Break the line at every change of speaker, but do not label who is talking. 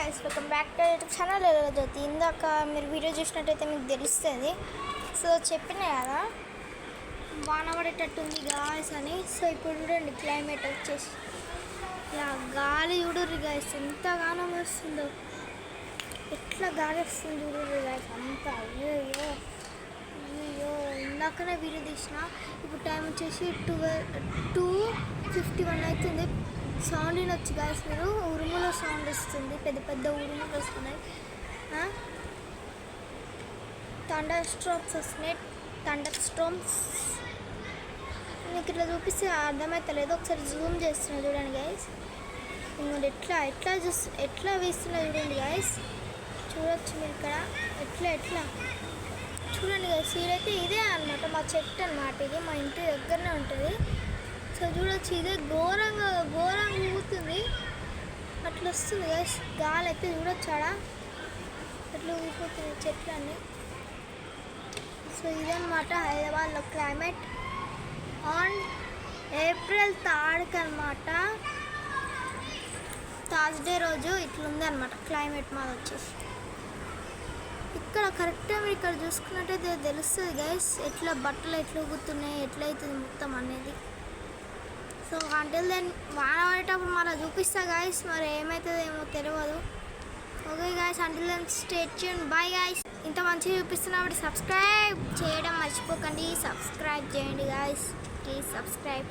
Guys, welcome back to YouTube channel Jyothi. ఇందాక మీరు video చూసినట్టయితే మీకు తెలుస్తుంది. సో చెప్పినా కదా వాన పడేటట్టుంది గాయస్ అని. సో ఇప్పుడు చూడండి క్లైమేట్ వచ్చేసి గాలి చూడరు గాయస్, ఎంతగానో వస్తుందో, ఎట్లా గాలి వస్తుంది చూడరు గాయస్ అంతా. అయ్యో అయ్యో ఇందాకనే వీడియో తీసిన. ఇప్పుడు టైం వచ్చేసి 2:51 అవుతుంది. సౌండ్ వినొచ్చు గాయస్ మీరు, ఉరుముల సౌండ్ వస్తుంది, పెద్ద పెద్ద ఉరుములు వస్తున్నాయి, థండర్ స్ట్రోమ్స్ వస్తున్నాయి. థండర్ స్ట్రోమ్స్ మీకు ఇట్లా చూపిస్తే అర్థమవుతలేదు, ఒకసారి జూమ్ చేస్తున్నా చూడండి గాయస్. ఇంకోటి ఎట్లా వేస్తున్నా చూడండి గాయస్, చూడొచ్చు మీరు ఇక్కడ ఎట్లా చూడండి గాయస్. ఇదైతే ఇదే అనమాట మా చెట్టు అనమాట, ఇది మా ఇంటి దగ్గరనే ఉంటుంది. సో చూడొచ్చు, ఇదే ఘోరంగా ఊగుతుంది, అట్లా వస్తుంది గాయస్. గాలి అయితే చూడొచ్చు ఆడ అట్లా ఊగిపోతుంది చెట్లన్నీ. సో ఇదన్నమాట హైదరాబాద్లో క్లైమేట్ ఆన్ ఏప్రిల్ 3 అనమాట, థర్స్డే రోజు ఇట్లుంది అనమాట క్లైమేట్ మాది వచ్చేసి. ఇక్కడ కరెక్ట్గా మీరు ఇక్కడ చూసుకున్నట్టయితే తెలుస్తుంది గైస్, ఎట్లా బట్టలు ఎట్లా ఊగుతున్నాయి, ఎట్లయితుంది మొత్తం అనేది. సో అంటిల్ దెన్ వాన పడేటప్పుడు మళ్ళీ చూపిస్తా గాయస్, మరి ఏమవుతుందేమో తెలియదు. Okay guys, until then stay tune, bye guys. ఇంత మంచిగా చూపిస్తున్నప్పుడు సబ్స్క్రైబ్ చేయడం మర్చిపోకండి, సబ్స్క్రైబ్ చేయండి గాయస్, ప్లీజ్ సబ్స్క్రైబ్.